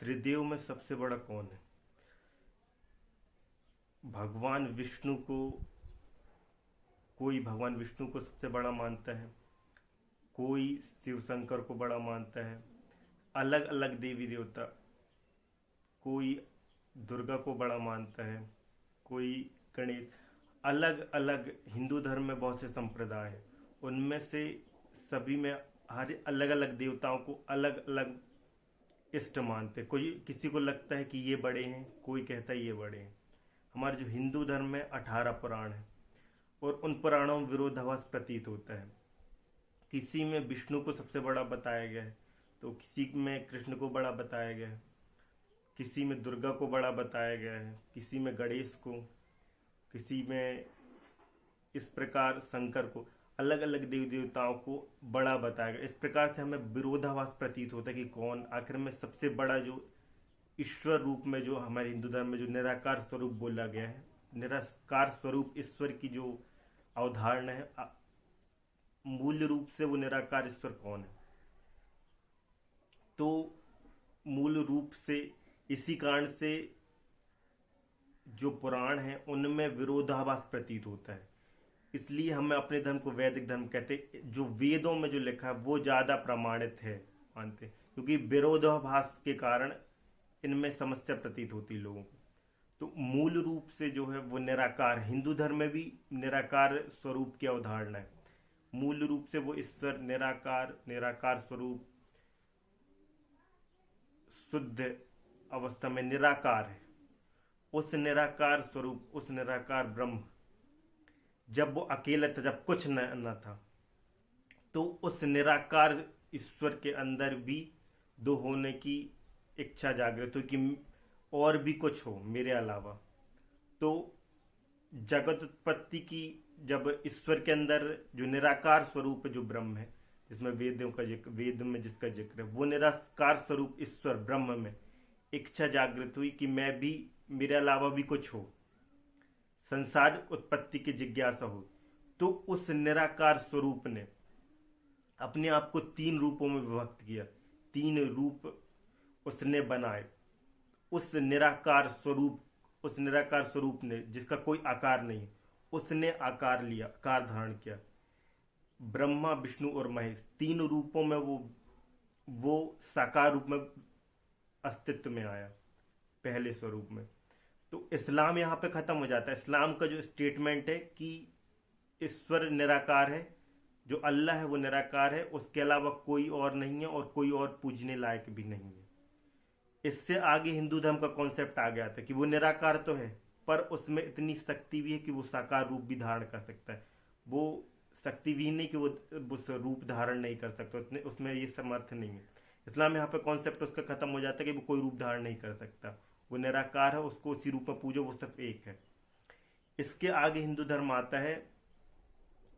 त्रिदेव में सबसे बड़ा कौन है? भगवान विष्णु को कोई भगवान विष्णु को सबसे बड़ा मानता है, कोई शिव शंकर को बड़ा मानता है। अलग अलग देवी देवता, कोई दुर्गा को बड़ा मानता है, कोई गणेश। अलग अलग हिंदू धर्म में बहुत से संप्रदाय हैं, उनमें से सभी में हर अलग अलग देवताओं को अलग अलग इष्ट मानते हैं। कोई किसी को लगता है कि ये बड़े हैं, कोई कहता है ये बड़े हैं। हमारे जो हिंदू धर्म में 18 पुराण हैं और उन पुराणों में विरोधाभास प्रतीत होता है। किसी में विष्णु को सबसे बड़ा बताया गया है, तो किसी में कृष्ण को बड़ा बताया गया है, किसी में दुर्गा को बड़ा बताया गया है, किसी में गणेश को, किसी में इस प्रकार शंकर को, अलग अलग देवी देवताओं को बड़ा बताया गया। इस प्रकार से हमें विरोधाभास प्रतीत होता है कि कौन आखिर में सबसे बड़ा, जो ईश्वर रूप में, जो हमारे हिंदू धर्म में जो निराकार स्वरूप बोला गया है, निराकार स्वरूप ईश्वर की जो अवधारणा है, मूल रूप से वो निराकार ईश्वर कौन है। तो मूल रूप से इसी कारण से जो पुराण है उनमें विरोधाभास प्रतीत होता है। इसलिए हमें अपने धर्म को वैदिक धर्म कहते हैं। जो वेदों में जो लिखा है वो ज्यादा प्रमाणित है मानते हैं, क्योंकि विरोधाभास के कारण इनमें समस्या प्रतीत होती है लोगों को। तो मूल रूप से जो है वो निराकार, हिंदू धर्म में भी निराकार स्वरूप की अवधारणा है। मूल रूप से वो ईश्वर निराकार, निराकार स्वरूप, शुद्ध अवस्था में निराकार है। उस निराकार स्वरूप, उस निराकार ब्रह्म जब वो अकेला था, जब कुछ न था, तो उस निराकार ईश्वर के अंदर भी दो होने की इच्छा जागृत हो कि और भी कुछ हो मेरे अलावा। तो जगत उत्पत्ति की, जब ईश्वर के अंदर जो निराकार स्वरूप जो ब्रह्म है, जिसमें वेदों का जिक्र, वेद में जिसका जिक्र है, वो निराकार स्वरूप ईश्वर ब्रह्म में इच्छा जागृत हुई कि मैं भी, मेरे अलावा भी कुछ हो, संसार उत्पत्ति की जिज्ञासा हो। तो उस निराकार स्वरूप ने अपने आप को 3 रूपों में विभक्त किया, 3 रूप उसने बनाए। उस निराकार स्वरूप, उस निराकार स्वरूप ने, जिसका कोई आकार नहीं, उसने आकार लिया, आकार धारण किया। ब्रह्मा, विष्णु और महेश 3 रूपों में वो साकार रूप में अस्तित्व में आया, पहले स्वरूप में। तो इस्लाम यहाँ पे खत्म हो जाता है। इस्लाम का जो स्टेटमेंट है कि ईश्वर निराकार है, जो अल्लाह है वो निराकार है, उसके अलावा कोई और नहीं है और कोई और पूजने लायक भी नहीं है। इससे आगे हिंदू धर्म का कॉन्सेप्ट आ गया था कि वो निराकार तो है, पर उसमें इतनी शक्ति भी है कि वो साकार रूप भी धारण कर सकता है। वो शक्ति भी नहीं कि वो उस रूप धारण नहीं कर सकता, उतने उसमें ये समर्थ नहीं है। इस्लाम में यहाँ पे कॉन्सेप्ट उसका खत्म हो जाता है कि वो कोई रूप धारण नहीं कर सकता, वो निराकार है, उसको उसी रूप में पूजो, वो सिर्फ एक है। इसके आगे हिंदू धर्म आता है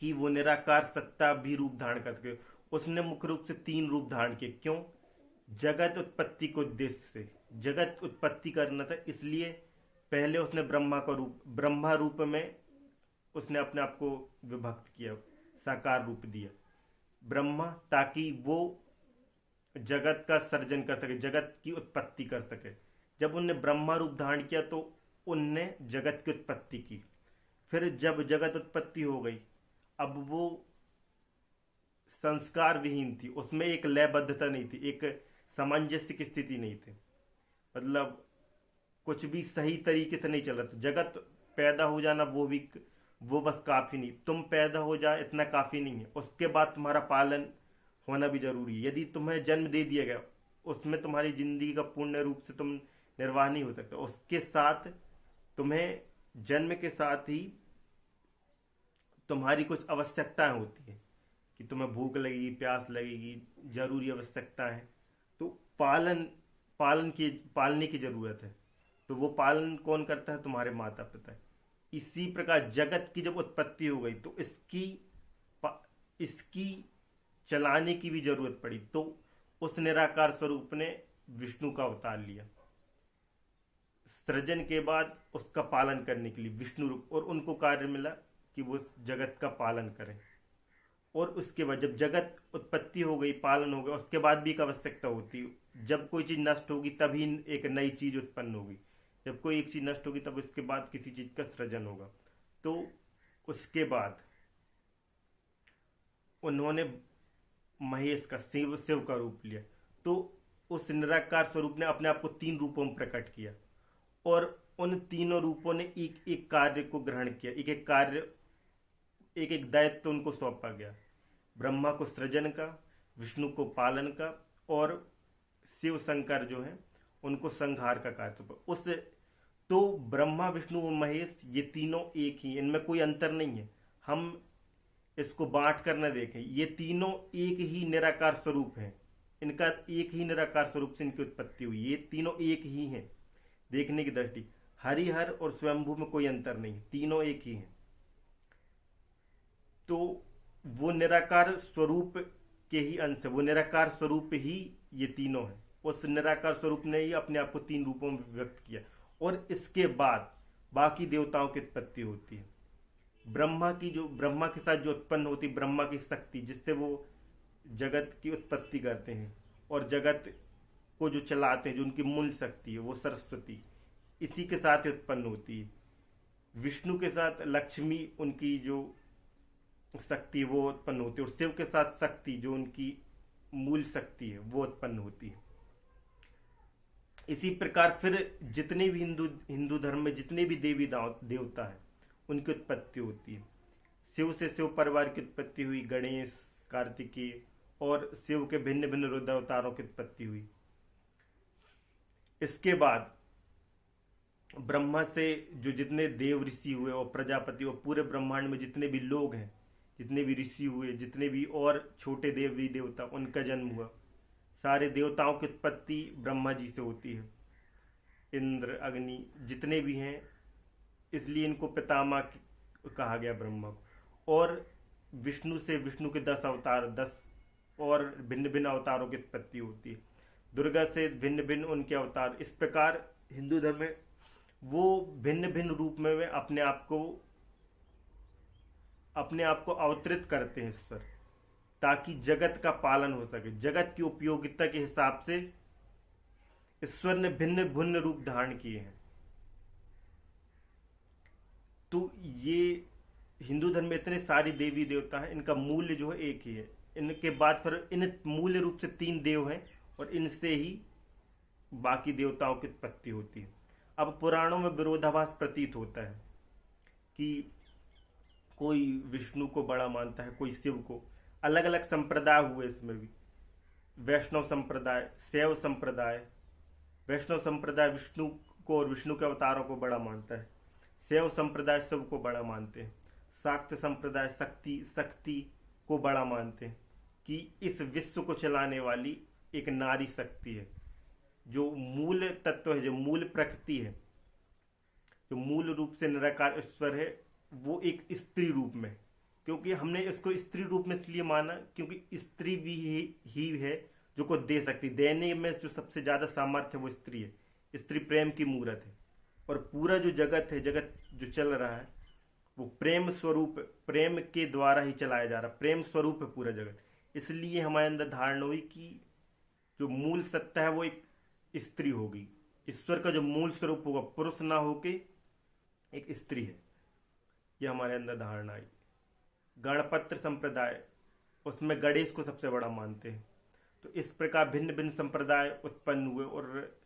कि वो निराकार सत्ता भी रूप धारण कर सके। उसने मुख्य रूप से 3 रूप धारण किए। क्यों? जगत उत्पत्ति को उद्देश्य से, जगत उत्पत्ति करना था, इसलिए पहले उसने ब्रह्मा का रूप, ब्रह्मा रूप में उसने अपने आप को विभक्त किया, साकार रूप दिया ब्रह्मा, ताकि वो जगत का सर्जन कर सके, जगत की उत्पत्ति कर सके। जब उनने ब्रह्मा रूप धारण किया तो उनने जगत की उत्पत्ति की। फिर जब जगत उत्पत्ति हो गई, अब वो संस्कार विहीन थी, उसमें एक लयबद्धता नहीं थी, एक सामंजस्य की स्थिति नहीं थी, मतलब कुछ भी सही तरीके से नहीं चल रहा था। जगत पैदा हो जाना वो बस काफी नहीं, तुम पैदा हो जाए इतना काफी नहीं है, उसके बाद तुम्हारा पालन होना भी जरूरी है। यदि तुम्हें जन्म दे दिया गया, उसमें तुम्हारी जिंदगी का पूर्ण रूप से तुम निर्वाह नहीं हो सकता। उसके साथ तुम्हें जन्म के साथ ही तुम्हारी कुछ आवश्यकताएं होती है कि तुम्हें भूख लगेगी, प्यास लगेगी, जरूरी आवश्यकताएं हैं। तो पालने की जरूरत है। तो वो पालन कौन करता है? तुम्हारे माता पिता। इसी प्रकार जगत की जब उत्पत्ति हो गई तो इसकी चलाने की भी जरूरत पड़ी। तो उस निराकार स्वरूप ने विष्णु का अवतार लिया सृजन के बाद, उसका पालन करने के लिए विष्णु रूप, और उनको कार्य मिला कि वो जगत का पालन करें। और उसके बाद जब जगत उत्पत्ति हो गई, पालन हो गया, उसके बाद भी एक आवश्यकता होती है। जब कोई चीज नष्ट होगी तभी एक नई चीज उत्पन्न होगी। जब कोई एक चीज नष्ट होगी तब उसके बाद किसी चीज का सृजन होगा। तो उसके बाद उन्होंने महेश का, शिव शिव का रूप लिया। तो उस निराकार स्वरूप ने अपने आप को 3 रूपों में प्रकट किया और उन तीनों रूपों ने एक एक कार्य को ग्रहण किया, एक एक कार्य, एक एक दायित्व उनको सौंपा गया। ब्रह्मा को सृजन का, विष्णु को पालन का और शिव शंकर जो है उनको संहार का कार्य सौंपा। उस तो ब्रह्मा विष्णु और महेश ये तीनों एक ही, इनमें कोई अंतर नहीं है। हम इसको बांट कर न देखें, ये तीनों एक ही निराकार स्वरूप हैं। इनका एक ही निराकार स्वरूप से इनकी उत्पत्ति हुई, ये तीनों एक ही हैं। देखने की दृष्टि हरिहर और स्वयंभू में कोई अंतर नहीं, तीनों एक ही हैं। तो वो निराकार स्वरूप के ही अंश है, वो निराकार स्वरूप ही ये तीनों हैं। उस निराकार स्वरूप ने ही अपने आप को 3 रूपों में व्यक्त किया और इसके बाद बाकी देवताओं की उत्पत्ति होती है। ब्रह्मा के साथ जो उत्पन्न होती है, ब्रह्मा की शक्ति, जिससे वो जगत की उत्पत्ति करते हैं और जगत को जो चलाते हैं, जो उनकी मूल शक्ति है, वो सरस्वती, इसी के साथ उत्पन्न होती है। विष्णु के साथ लक्ष्मी, उनकी जो शक्ति वो उत्पन्न होती है, और शिव के साथ शक्ति जो उनकी मूल शक्ति है वो उत्पन्न होती है। इसी प्रकार फिर जितने भी हिंदू धर्म में जितने भी देवी देवता है उनकी उत्पत्ति होती है। शिव से शिव परिवार की उत्पत्ति हुई, गणेश, कार्तिकेय और शिव के भिन्न भिन्न रुद्र अवतारों की उत्पत्ति हुई। इसके बाद ब्रह्मा से जो जितने देव ऋषि हुए और प्रजापति और पूरे ब्रह्मांड में जितने भी लोग हैं, जितने भी ऋषि हुए, जितने भी और छोटे देवी देवता, उनका जन्म हुआ। सारे देवताओं की उत्पत्ति ब्रह्मा जी से होती है। इंद्र, अग्नि जितने भी हैं, इसलिए इनको पितामह कहा गया ब्रह्मा को। और विष्णु से विष्णु के 10 अवतार, 10 और भिन्न भिन्न अवतारों की उत्पत्ति होती है। दुर्गा से भिन्न भिन्न उनके अवतार। इस प्रकार हिंदू धर्म में वो भिन्न भिन्न रूप में वे अपने आप को अवतरित करते हैं ईश्वर, ताकि जगत का पालन हो सके। जगत की उपयोगिता के हिसाब से ईश्वर ने भिन्न भिन्न रूप धारण किए हैं। तो ये हिंदू धर्म में इतने सारी देवी देवता हैं, इनका मूल्य जो है एक ही है। इनके बाद फिर इन मूल्य रूप से 3 देव हैं और इनसे ही बाकी देवताओं की उत्पत्ति होती है। अब पुराणों में विरोधाभास प्रतीत होता है कि कोई विष्णु को बड़ा मानता है, कोई शिव को। अलग अलग संप्रदाय हुए इसमें भी। वैष्णव संप्रदाय, शैव संप्रदाय। वैष्णव संप्रदाय विष्णु को और विष्णु के अवतारों को बड़ा मानता है। शैव संप्रदाय शिव को बड़ा मानते हैं। शाक्त संप्रदाय शक्ति को बड़ा मानते हैं कि इस विश्व को चलाने वाली एक नारी शक्ति है। जो मूल तत्व है, जो मूल प्रकृति है, जो मूल रूप से निराकार ईश्वर है, वो एक स्त्री रूप में। क्योंकि हमने इसको स्त्री रूप में इसलिए माना क्योंकि स्त्री भी ही है जो को दे सकती। देने में जो सबसे ज्यादा सामर्थ्य है वो स्त्री है। स्त्री प्रेम की मूर्त है और पूरा जो जगत है, जगत जो चल रहा है, वो प्रेम स्वरूप, प्रेम के द्वारा ही चलाया जा रहा। प्रेम स्वरूप है पूरा जगत। इसलिए हमारे अंदर धारणा हुई कि जो मूल सत्ता है वो एक स्त्री होगी। ईश्वर का जो मूल स्वरूप होगा पुरुष ना होके एक स्त्री है, ये हमारे अंदर धारणा आई। गणपत्र संप्रदाय, उसमें गणेश को सबसे बड़ा मानते हैं। तो इस प्रकार भिन्न भिन्न संप्रदाय उत्पन्न हुए और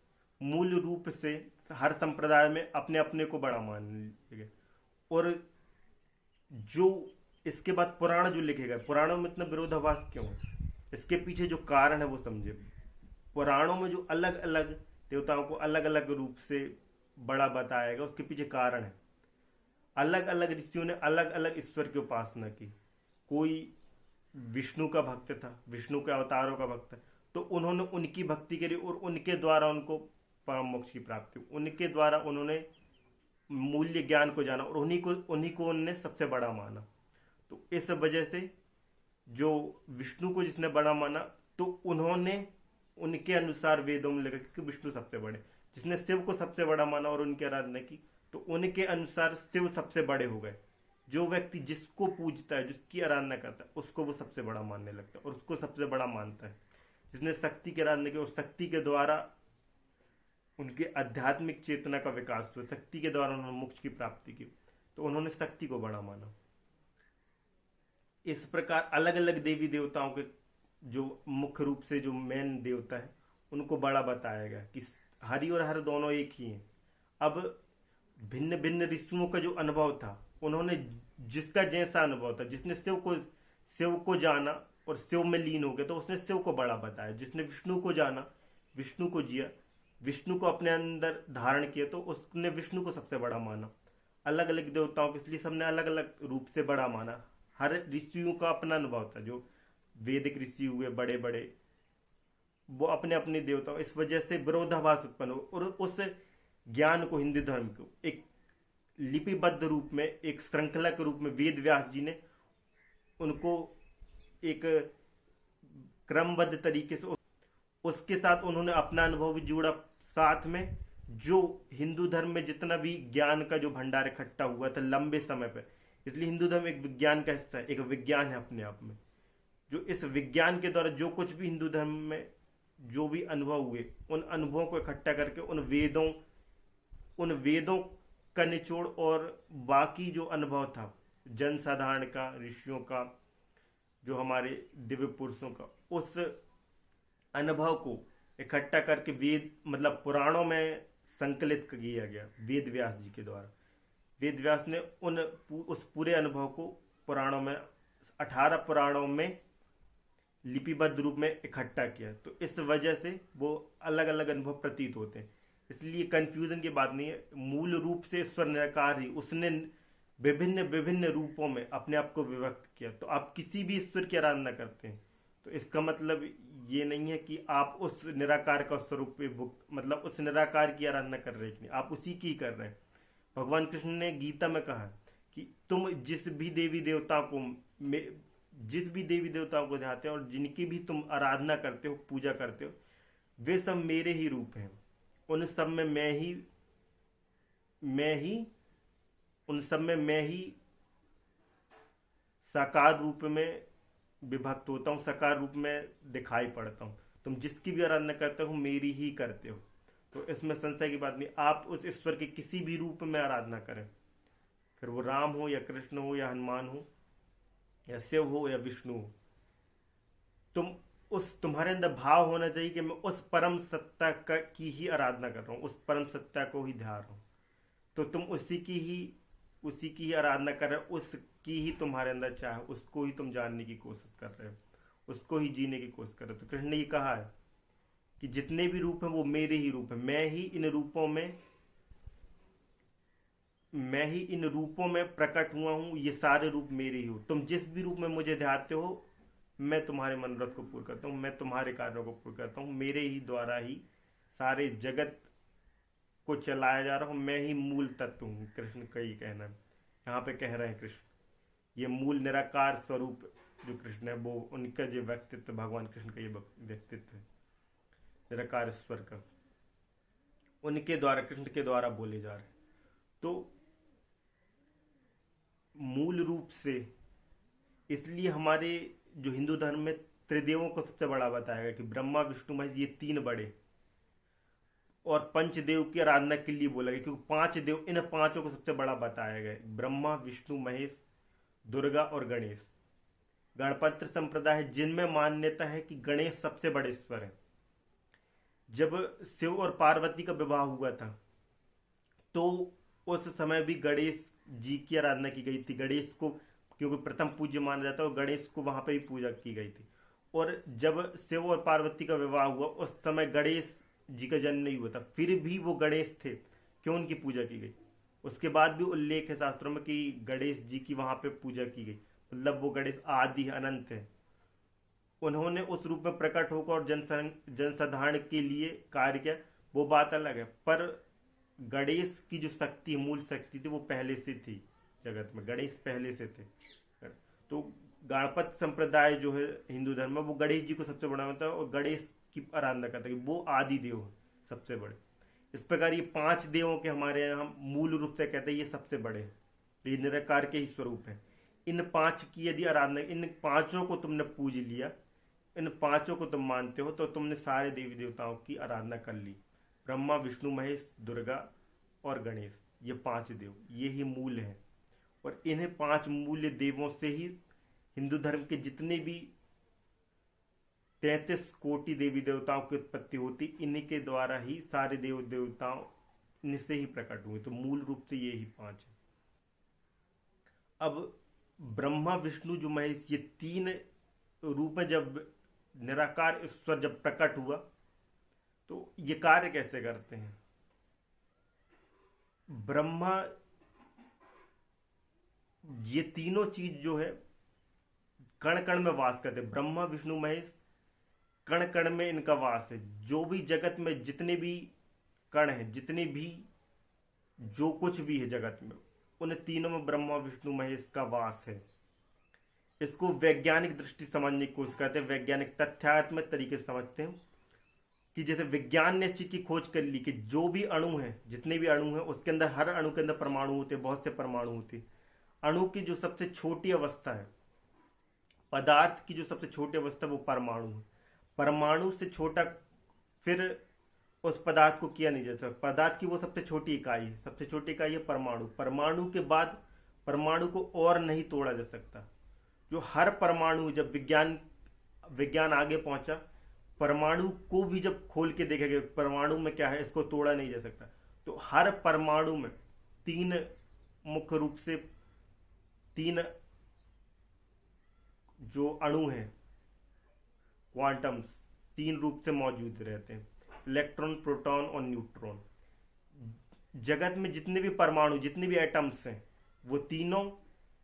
मूल रूप से हर संप्रदाय में अपने अपने को बड़ा मान लिया। और जो इसके बाद पुराण जो लिखे गए, पुराणों में इतना विरोधाभास क्यों है, इसके पीछे जो कारण है वो समझे। पुराणों में जो अलग अलग देवताओं को अलग अलग रूप से बड़ा बताया गया, उसके पीछे कारण है। अलग अलग ऋषियों ने अलग अलग ईश्वर की उपासना की। कोई विष्णु का भक्त था, विष्णु के अवतारों का भक्त, तो उन्होंने उनकी भक्ति करी और उनके द्वारा उनको परम मोक्ष की प्राप्ति, उनके द्वारा उन्होंने मूल्य ज्ञान को जाना और उन्हीं को उन्होंने सबसे बड़ा माना। तो इस वजह से जो विष्णु को जिसने बड़ा माना, तो उन्होंने उनके अनुसार वेदों में लिखा कि विष्णु सबसे बड़े। जिसने शिव को सबसे बड़ा माना और उनकी आराधना की, तो उनके अनुसार शिव सबसे बड़े हो गए। जो व्यक्ति जिसको पूजता है, जिसकी आराधना करता है, उसको वो सबसे बड़ा मानने लगता है और उसको सबसे बड़ा मानता है। जिसने शक्ति की आराधना की और शक्ति के द्वारा उनके आध्यात्मिक चेतना का विकास हुआ, शक्ति के द्वारा उन्होंने मोक्ष की प्राप्ति की, तो उन्होंने शक्ति को बड़ा माना। इस प्रकार अलग अलग देवी देवताओं के जो मुख्य रूप से जो मेन देवता है उनको बड़ा बताया गया कि हरि और हर दोनों एक ही हैं। अब भिन्न भिन्न ऋषियों का जो अनुभव था, उन्होंने जिसका जैसा अनुभव था, जिसने शिव को जाना और शिव में लीन हो गया तो उसने शिव को बड़ा बताया। जिसने विष्णु को जाना, विष्णु को जिया, विष्णु को अपने अंदर धारण किया तो उसने विष्णु को सबसे बड़ा माना। अलग अलग देवताओं को इसलिए सबने अलग अलग रूप से बड़ा माना। हर ऋषियों का अपना अनुभव था। जो वैदिक ऋषि हुए बड़े बड़े, वो अपने अपने देवताओं, इस वजह से विरोधाभास उत्पन्न हो और उस ज्ञान को, हिंदू धर्म को एक लिपिबद्ध रूप में, एक श्रृंखला के रूप में वेद व्यास जी ने उनको एक क्रमबद्ध तरीके से उसके साथ उन्होंने अपना अनुभव भी जोड़ा साथ में। जो हिंदू धर्म में जितना भी ज्ञान का जो भंडार इकट्ठा हुआ था लंबे समय पर, इसलिए हिंदू धर्म एक विज्ञान का हिस्सा है, एक विज्ञान है अपने आप में। जो इस विज्ञान के द्वारा जो कुछ भी हिंदू धर्म में जो भी अनुभव हुए, उन अनुभवों को इकट्ठा करके उन वेदों का निचोड़ और बाकी जो अनुभव था जनसाधारण का, ऋषियों का, जो हमारे दिव्य पुरुषों का, उस अनुभव को इकट्ठा करके वेद मतलब पुराणों में संकलित किया गया वेद व्यास जी के द्वारा। वेद व्यास ने उस पूरे अनुभव को पुराणों में 18 पुराणों में लिपिबद्ध रूप में इकट्ठा किया। तो इस वजह से वो अलग अलग अनुभव प्रतीत होते हैं। इसलिए कंफ्यूजन की बात नहीं है। मूल रूप से ईश्वर निराकार ही, उसने विभिन्न विभिन्न रूपों में अपने आप को व्यक्त किया। तो आप किसी भी ईश्वर की आराधना करते हैं तो इसका मतलब ये नहीं है कि आप उस निराकार का स्वरूप मतलब उस निराकार की आराधना कर रहे हैं, आप उसी की कर रहे हैं। भगवान कृष्ण ने गीता में कहा कि तुम जिस भी देवी देवताओं को ध्याते हो और जिनकी भी तुम आराधना करते हो, पूजा करते हो, वे सब मेरे ही रूप हैं। उन सब में मैं ही साकार रूप में विभक्त होता हूँ, साकार रूप में दिखाई पड़ता हूँ। तुम जिसकी भी आराधना करते हो मेरी ही करते हो। तो इसमें संशय की बात नहीं। आप उस ईश्वर के किसी भी रूप में आराधना करें, फिर वो राम हो या कृष्ण हो या हनुमान हो या शिव हो या विष्णु हो, तुम्हारे अंदर भाव होना चाहिए कि मैं उस परम सत्ता की ही आराधना कर रहा हूँ, उस परम सत्ता को ही ध्यान रहा हूँ। तो तुम उसी की ही आराधना कर रहे हो, उसकी ही तुम्हारे अंदर चाह, उसको ही तुम जानने की कोशिश कर रहे हो, उसको ही जीने की कोशिश कर रहे हो। तो कृष्ण ने ये कहा है कि जितने भी रूप हैं वो मेरे ही रूप है। मैं ही इन रूपों में प्रकट हुआ हूं। ये सारे रूप मेरे ही हो। तुम जिस भी रूप में मुझे ध्याते हो, मैं तुम्हारे मनोरथ को पूर्ण करता हूँ, मैं तुम्हारे कार्यों को पूर्ण करता हूँ। मेरे ही द्वारा ही सारे जगत को चलाया जा रहा हूँ। मैं ही मूल तत्व हूँ। कृष्ण का ही कहना है, यहाँ पे कह रहे हैं कृष्ण। ये मूल निराकार स्वरूप जो कृष्ण है, वो उनका जो व्यक्तित्व, भगवान कृष्ण का ये व्यक्तित्व है निराकार ईश्वर का, उनके द्वारा, कृष्ण के द्वारा बोले जा रहे हैं। तो मूल रूप से इसलिए हमारे जो हिंदू धर्म में त्रिदेवों को सबसे बड़ा बताया गया कि ब्रह्मा विष्णु महेश, ये 3 बड़े, और पंचदेव की आराधना के लिए बोला गया क्योंकि 5 देव, इन 5 को सबसे बड़ा बताया गया। ब्रह्मा विष्णु महेश, दुर्गा और गणेश। गणपत्र संप्रदाय है जिनमें मान्यता है कि गणेश सबसे बड़े ईश्वर है। जब शिव और पार्वती का विवाह हुआ था तो उस समय भी गणेश जी की आराधना की गई थी। गणेश को क्योंकि प्रथम पूज्य माना जाता है और गणेश को वहां पे भी पूजा की गई थी। और जब शिव और पार्वती का विवाह हुआ उस समय गणेश जी का जन्म नहीं हुआ था, फिर भी वो गणेश थे, क्यों उनकी पूजा की गई। उसके बाद भी उल्लेख है शास्त्रों में कि गणेश जी की वहां पे पूजा की गई, मतलब वो गणेश आदि अनंत है। उन्होंने उस रूप में प्रकट होकर और जनसाधारण के लिए कार्य किया, वो बात अलग है। पर गणेश की जो शक्ति, मूल शक्ति थी, वो पहले से थी जगत में। गणेश पहले से थे। तो गणपत संप्रदाय जो है हिंदू धर्म में, वो गणेश जी को सबसे बड़ा मानता है और गणेश की आराधना करता है, वो आदि देव है, सबसे बड़े। इस प्रकार ये 5 देवों के हमारे यहाँ मूल रूप से कहते हैं ये सबसे बड़े हैं, तो ये निराकार के ही स्वरूप है। इन पांच की यदि आराधना, इन पांचों को तुमने पूज लिया, इन पांचों को तुम मानते हो, तो तुमने सारे देवी देवताओं की आराधना कर ली। ब्रह्मा, विष्णु, महेश, दुर्गा और गणेश, ये पांच देव, ये ही मूल है। और इन्हें पांच मूल्य देवों से ही हिंदू धर्म के जितने भी 33 कोटि देवी देवताओं की उत्पत्ति होती, इन्हीं के द्वारा ही सारे देव देवताओं इनसे ही प्रकट हुए। तो मूल रूप से ये ही पांच है। अब ब्रह्मा, विष्णु, जो महेश, ये तीन रूप में जब निराकार ईश्वर जब प्रकट हुआ, तो ये कार्य कैसे करते हैं? ब्रह्मा, ये तीनों चीज जो है कण कण में वास करते हैं। ब्रह्मा, विष्णु, महेश कण कण में इनका वास है। जो भी जगत में जितने भी कण हैं, जितने भी जो कुछ भी है जगत में, उन तीनों में ब्रह्मा, विष्णु, महेश का वास है। इसको वैज्ञानिक दृष्टि समझने की कोशिश करते हैं, वैज्ञानिक तथ्यात्मक तरीके से समझते हैं कि जैसे विज्ञान ने इस चीज की खोज कर ली कि जो भी अणु है, जितने भी अणु हैं, उसके अंदर, हर अणु के अंदर परमाणु होते हैं, बहुत से परमाणु होते हैं। अणु की जो सबसे छोटी अवस्था है, पदार्थ की जो सबसे छोटी अवस्था, वो परमाणु है। परमाणु से छोटा फिर उस पदार्थ को किया नहीं जा सकता। पदार्थ की वो सबसे छोटी इकाई है, सबसे छोटी इकाई है परमाणु। परमाणु के बाद परमाणु को और नहीं तोड़ा जा सकता। जो हर परमाणु, जब विज्ञान आगे पहुंचा, परमाणु को भी जब खोल के देखा गया परमाणु में क्या है, इसको तोड़ा नहीं जा सकता। तो हर परमाणु में तीन, मुख्य रूप से तीन जो अणु हैं, क्वांटम्स, तीन रूप से मौजूद रहते हैं, इलेक्ट्रॉन, प्रोटॉन और न्यूट्रॉन। जगत में जितने भी परमाणु, जितने भी एटम्स हैं, वो तीनों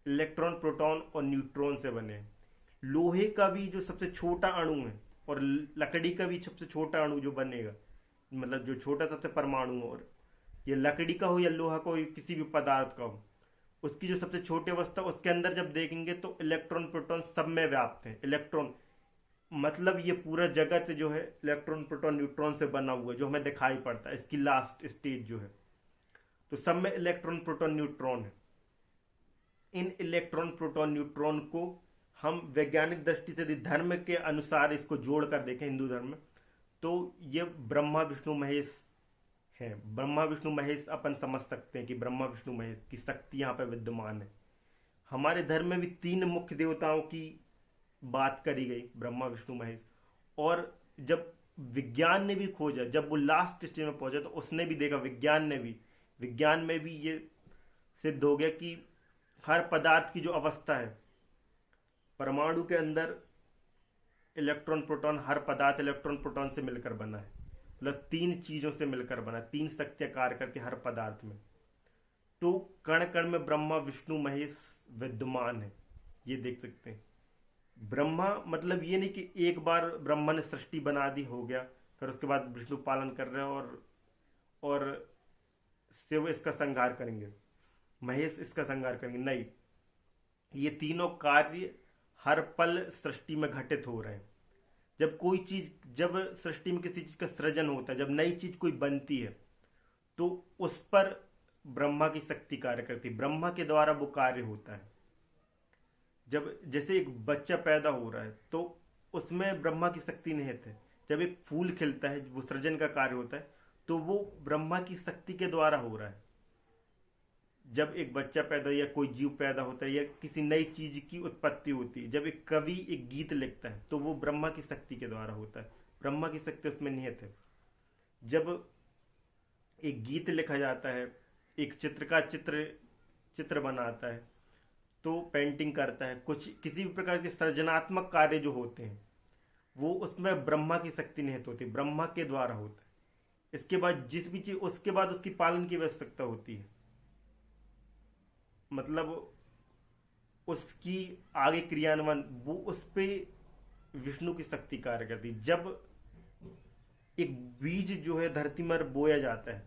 इलेक्ट्रॉन, प्रोटॉन और न्यूट्रॉन से बने हैं। लोहे का भी जो सबसे छोटा अणु है और लकड़ी का भी सबसे छोटा अणु जो बनेगा, मतलब जो छोटा सबसे परमाणु हो, और ये लकड़ी का हो या लोहा का हो या किसी भी पदार्थ का हो, उसकी जो सबसे छोटी अवस्था, उसके अंदर जब देखेंगे तो इलेक्ट्रॉन, प्रोटॉन सब में व्याप्त है। इलेक्ट्रॉन मतलब ये पूरा जगत जो है इलेक्ट्रॉन, प्रोटॉन, न्यूट्रॉन से बना हुआ है, जो हमें दिखाई पड़ता है, इसकी लास्ट स्टेज जो है, तो सब में इलेक्ट्रॉन, प्रोटॉन, न्यूट्रॉन है। इन इलेक्ट्रॉन, प्रोटॉन, न्यूट्रॉन को हम वैज्ञानिक दृष्टि से धर्म के अनुसार इसको जोड़ कर देखें, हिंदू धर्म में, तो ये ब्रह्मा, विष्णु, महेश है। ब्रह्मा, विष्णु, महेश अपन समझ सकते हैं कि ब्रह्मा, विष्णु, महेश की शक्ति यहाँ पर विद्यमान है। हमारे धर्म में भी तीन मुख्य देवताओं की बात करी गई, ब्रह्मा, विष्णु, महेश। और जब विज्ञान ने भी खोजा, जब वो लास्ट स्टेज में पहुंचा, तो उसने भी देखा, विज्ञान में भी ये सिद्ध हो गया कि हर पदार्थ की जो अवस्था है, परमाणु के अंदर इलेक्ट्रॉन, प्रोटॉन, हर पदार्थ इलेक्ट्रॉन, प्रोटॉन से मिलकर बना है। मतलब तीन चीजों से मिलकर बना, तीन शक्तियां कार्य करती हर पदार्थ में। तो कण कण में ब्रह्मा, विष्णु, महेश विद्यमान है, ये देख सकते हैं। ब्रह्मा मतलब ये नहीं कि एक बार ब्रह्मा ने सृष्टि बना दी, हो गया, फिर उसके बाद विष्णु पालन कर रहे हैं और शिव इसका संहार करेंगे, महेश इसका संहार करेंगे, नहीं। ये तीनों कार्य हर पल सृष्टि में घटित हो रहे हैं। जब सृष्टि में किसी चीज का सृजन होता है, जब नई चीज कोई बनती है, तो उस पर ब्रह्मा की शक्ति कार्य करती है, ब्रह्मा के द्वारा वो कार्य होता है। जब जैसे एक बच्चा पैदा हो रहा है, तो उसमें ब्रह्मा की शक्ति निहित है। जब एक फूल खिलता है, वो सृजन का कार्य होता है, तो वो ब्रह्मा की शक्ति के द्वारा हो रहा है। जब एक बच्चा पैदा या कोई जीव पैदा होता है या किसी नई चीज की उत्पत्ति होती है, जब एक कवि एक गीत लिखता है, तो वो ब्रह्मा की शक्ति के द्वारा होता है, ब्रह्मा की शक्ति उसमें निहित है। जब एक गीत लिखा जाता है, एक चित्रकार चित्र बनाता है, तो पेंटिंग करता है, कुछ किसी भी प्रकार के सृजनात्मक कार्य जो होते हैं, वो उसमें ब्रह्मा की शक्ति निहित होती है, ब्रह्मा के द्वारा होता है। इसके बाद जिस भी चीज, उसके बाद उसकी पालन की आवश्यकता होती है, मतलब उसकी आगे क्रियान्वयन, वो उस पे विष्णु की शक्ति कार्य करती है। जब एक बीज जो है धरती में बोया जाता है,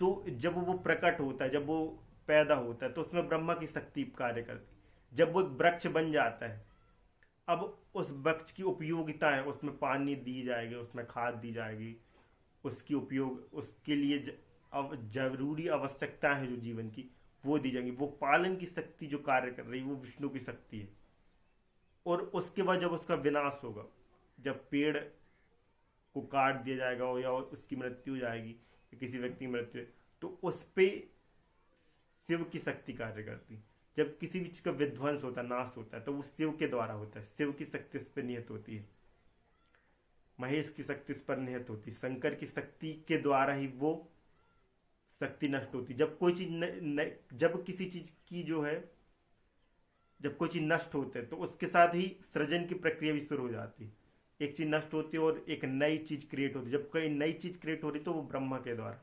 तो जब वो प्रकट होता है, जब वो पैदा होता है, तो उसमें ब्रह्मा की शक्ति कार्य करती है। जब वो एक वृक्ष बन जाता है, अब उस वृक्ष की उपयोगिता है, उसमें पानी दी जाएगी, उसमें खाद दी जाएगी, उसकी उपयोग, उसके लिए अब जरूरी आवश्यकता है जो जीवन की, वो दी जाएंगी। वो पालन की शक्ति जो कार्य कर रही है वो विष्णु की शक्ति है। और उसके बाद जब उसका विनाश होगा, जब पेड़ को काट दिया जाएगा या उसकी मृत्यु हो जाएगी या किसी व्यक्ति की मृत्यु, तो उस पे शिव की शक्ति कार्य करती है। जब किसी भी चीज का विध्वंस होता है, नाश होता है, तो वो शिव के द्वारा होता है। शिव की शक्ति उस पर निहित होती है, महेश की शक्ति उस पर निहित होती है, शंकर की शक्ति के द्वारा ही वो शक्ति नष्ट होती। जब कोई चीज जब किसी चीज की जो है, जब कोई चीज नष्ट होती है तो उसके साथ ही सृजन की प्रक्रिया भी शुरू हो जाती है। एक चीज नष्ट होती है और एक नई चीज क्रिएट होती है। जब कोई नई चीज क्रिएट हो रही तो वो ब्रह्मा के द्वारा,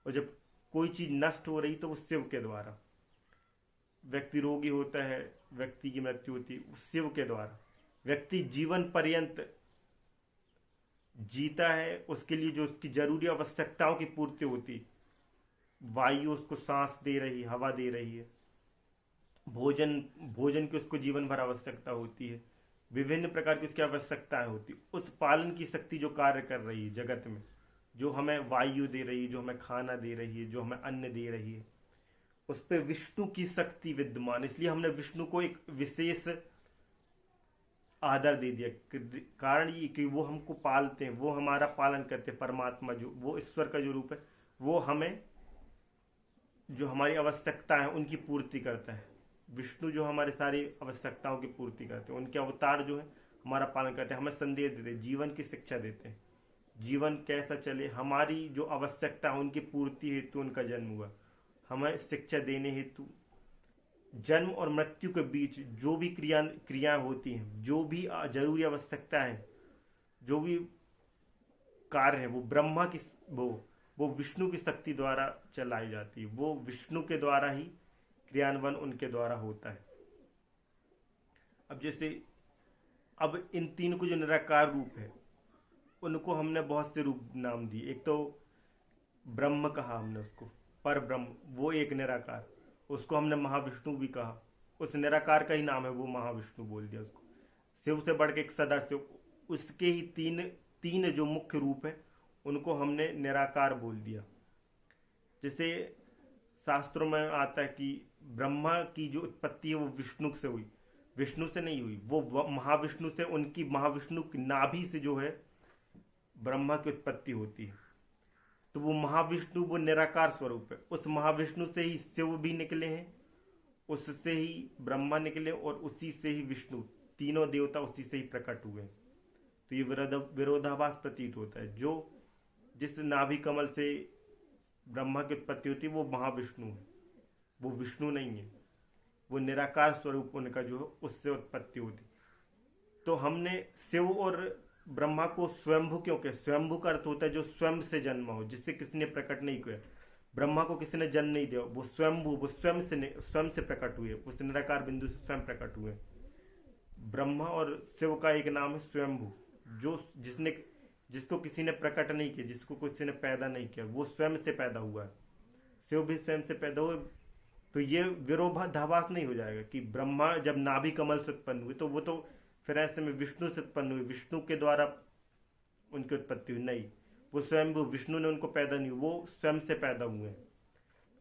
और जब कोई चीज नष्ट हो रही तो वो शिव के द्वारा। व्यक्ति रोगी होता है, व्यक्ति की मृत्यु होती है, वो शिव के द्वारा। व्यक्ति जीवन पर्यंत जीता है, उसके लिए जो उसकी जरूरी आवश्यकताओं की पूर्ति होती, वायु उसको सांस दे रही, हवा दे रही है, भोजन की उसको जीवन भर आवश्यकता होती है, विभिन्न प्रकार की उसकी आवश्यकताएं होती, उस पालन की शक्ति जो कार्य कर रही है जगत में, जो हमें वायु दे रही है, जो हमें खाना दे रही है, जो हमें अन्न दे रही है, उस पर विष्णु की शक्ति विद्यमान। इसलिए हमने विष्णु को एक विशेष आदर दे दिया। कारण ये कि वो हमको पालते हैं, वो हमारा पालन करते हैं। परमात्मा जो, वो ईश्वर का जो रूप है, वो हमें जो हमारी आवश्यकता है उनकी पूर्ति करता है। विष्णु जो हमारी सारी आवश्यकताओं की पूर्ति करते हैं, उनके अवतार जो है हमारा पालन करते हैं, हमें संदेश देते हैं, जीवन की शिक्षा देते हैं, जीवन कैसा चले, हमारी जो आवश्यकता है उनकी पूर्ति हेतु उनका जन्म हुआ। हमें शिक्षा देने हेतु जन्म और मृत्यु के बीच जो भी क्रियाएं होती हैं, जो भी जरूरी आवश्यकता है, जो भी कार्य है, वो ब्रह्मा की वो विष्णु की शक्ति द्वारा चलाई जाती है। वो विष्णु के द्वारा ही क्रियान्वयन उनके द्वारा होता है। अब जैसे अब इन तीन को जो निराकार रूप है, उनको हमने बहुत से रूप नाम दिए। एक तो ब्रह्म कहा हमने उसको, पर ब्रह्म, वो एक निराकार, उसको हमने महाविष्णु भी कहा, उस निराकार का ही नाम है वो महाविष्णु बोल दिया उसको। शिव से बढ़ के एक सदाशिव, उसके ही तीन जो मुख्य रूप है उनको हमने निराकार बोल दिया। जैसे शास्त्रों में आता है कि ब्रह्मा की जो उत्पत्ति है वो विष्णु से हुई, विष्णु से नहीं हुई, वो महाविष्णु से, उनकी महाविष्णु की नाभि से जो है ब्रह्मा की उत्पत्ति होती है। तो वो महाविष्णु वो निराकार स्वरूप है। उस महाविष्णु से ही शिव भी निकले हैं, उससे ही ब्रह्मा निकले और उसी से ही विष्णु, तीनों देवता उसी से ही प्रकट हुए। तो ये विरोधाभास प्रतीत होता है। जो जिस नाभि कमल से ब्रह्मा की उत्पत्ति होती है वो महाविष्णु है, वो विष्णु नहीं है, वो निराकार स्वरूप उनका जो है उससे उत्पत्ति होती। तो हमने शिव और ब्रह्मा को स्वयंभू क्यों कहा? स्वयंभू का अर्थ होता है जो स्वयं से जन्म हो, जिससे किसी ने प्रकट नहीं किया। ब्रह्मा को किसी ने जन्म नहीं दिया, वो स्वयंभू, वो स्वयं से प्रकट हुए, उस निराकार बिंदु से स्वयं प्रकट हुए। ब्रह्मा और शिव का एक नाम है स्वयंभू, जो जिसको किसी ने प्रकट नहीं किया, जिसको किसी ने पैदा नहीं किया, वो स्वयं से पैदा हुआ है। शिव भी स्वयं से पैदा हुए। तो ये विरोधाभास नहीं हो जाएगा कि ब्रह्मा जब नाभि कमल से उत्पन्न हुए तो वो तो फिर ऐसे में विष्णु से उत्पन्न हुए, विष्णु के द्वारा उनकी उत्पत्ति हुई, नहीं, वो स्वयं, विष्णु ने उनको पैदा नहीं, वो स्वयं से पैदा हुए।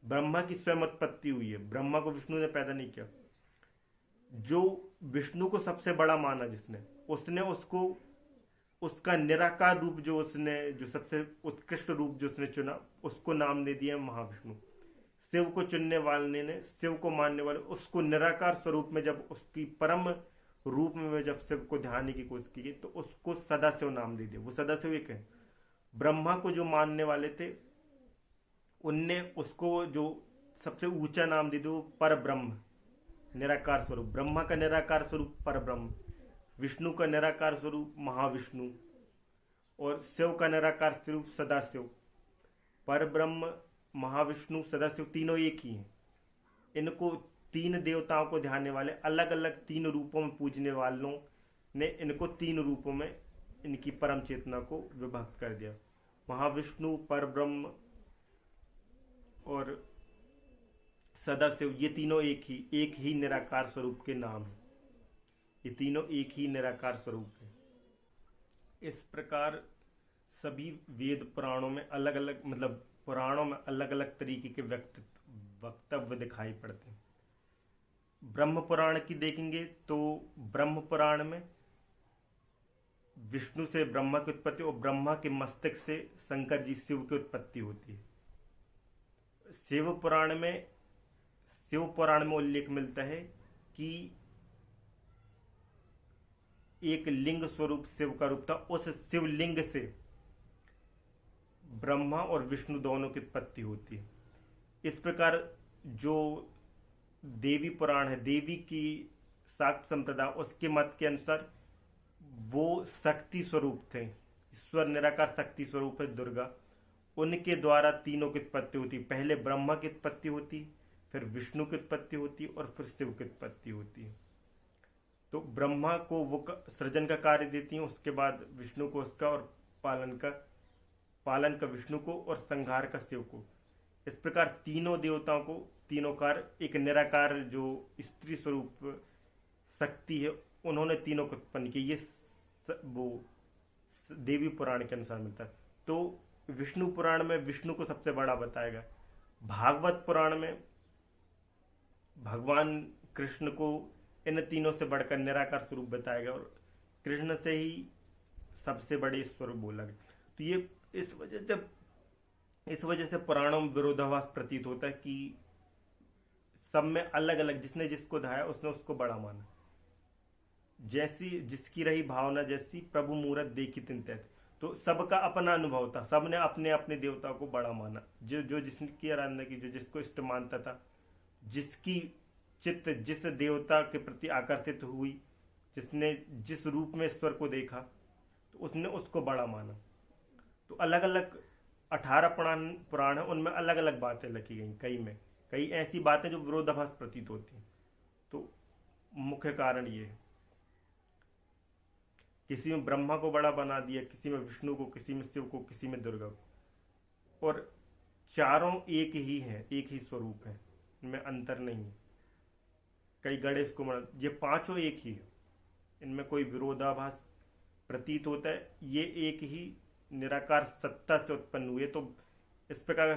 ब्रह्मा की स्वयं उत्पत्ति हुई है, ब्रह्मा को विष्णु ने पैदा नहीं किया। जो विष्णु को सबसे बड़ा माना उसने उसको उसका निराकार रूप जो सबसे उत्कृष्ट रूप जो उसने चुना, उसको नाम दे दिया महाविष्णु। शिव को चुनने वाले ने, शिव को मानने वाले, उसको निराकार स्वरूप में जब उसकी परम रूप में जब शिव को ध्यान की कोशिश की तो उसको सदाशिव नाम दे दिया। वो सदाशिव एक है। ब्रह्मा को जो मानने वाले थे उनने उसको जो सबसे ऊंचा नाम दे दिया पर ब्रह्म, निराकार स्वरूप। ब्रह्मा का निराकार स्वरूप पर ब्रह्म, विष्णु का निराकार स्वरूप महाविष्णु और शिव का निराकार स्वरूप सदाशिव। पर ब्रह्म, महाविष्णु, सदाशिव तीनों एक ही हैं। इनको तीन देवताओं को ध्यानने वाले, अलग अलग तीन रूपों में पूजने वालों ने इनको तीन रूपों में इनकी परम चेतना को विभक्त कर दिया। महाविष्णु, पर ब्रह्म और सदाशिव, ये तीनों एक ही निराकार स्वरूप के नाम है। ये तीनों एक ही निराकार स्वरूप है। इस प्रकार सभी वेद पुराणों में अलग अलग, मतलब पुराणों में अलग अलग तरीके के वक्तव्य दिखाई पड़ते हैं। ब्रह्म पुराण की देखेंगे तो ब्रह्म पुराण में विष्णु से ब्रह्मा की उत्पत्ति और ब्रह्मा के मस्तक से शंकर जी शिव की उत्पत्ति होती है। शिव पुराण में उल्लेख मिलता है कि एक लिंग स्वरूप शिव का रूप था, उस शिवलिंग से ब्रह्मा और विष्णु दोनों की उत्पत्ति होती है। इस प्रकार जो देवी पुराण है, देवी की शाक्त संप्रदाय, उसके मत के अनुसार वो शक्ति स्वरूप थे, ईश्वर निराकार शक्ति स्वरूप है दुर्गा। उनके द्वारा तीनों की उत्पत्ति होती। पहले ब्रह्मा की उत्पत्ति होती, फिर विष्णु की उत्पत्ति होती और फिर शिव की उत्पत्ति होती। तो ब्रह्मा को वो सृजन का कार्य देती हैं, उसके बाद विष्णु को उसका, और पालन का विष्णु को और संहार का शिव को। इस प्रकार तीनों देवताओं को तीनों कार्य, एक निराकार जो स्त्री स्वरूप शक्ति है, उन्होंने तीनों को उत्पन्न किया। ये वो देवी पुराण के अनुसार मिलता है। तो विष्णु पुराण में विष्णु को सबसे बड़ा बताएगा। भागवत पुराण में भगवान कृष्ण को इन तीनों से बढ़कर निराकार स्वरूप बताएगा और कृष्ण से ही सबसे बड़े स्वरूप बोला गया। तो ये इस वजह से पुराणों में विरोधाभास प्रतीत होता है कि सब में अलग अलग, जिसने जिसको धाया उसने उसको बड़ा माना। जैसी जिसकी रही भावना, जैसी प्रभु मूरत देखी तिनतैत। तो सबका अपना अनुभव था, सबने अपने अपने देवता को बड़ा माना। जो जिसकी आराधना की, जो जिसको इष्ट मानता था, जिसकी चित्त जिस देवता के प्रति आकर्षित हुई, जिसने जिस रूप में ईश्वर को देखा, तो उसने उसको बड़ा माना। तो अलग अलग 18 पुराण है, उनमें अलग अलग बातें लिखी गई। कई ऐसी बातें जो विरोधाभास प्रतीत होती हैं। तो मुख्य कारण ये है, किसी में ब्रह्मा को बड़ा बना दिया, किसी में विष्णु को, किसी में शिव को, किसी में दुर्गा को। और चारों एक ही हैं, एक ही स्वरूप है, इनमें अंतर नहीं है। कई गणेश को ये पांचों एक ही है, इनमें कोई विरोधाभास प्रतीत होता है। ये एक ही निराकार सत्ता से उत्पन्न हुए। तो इस प्रकार का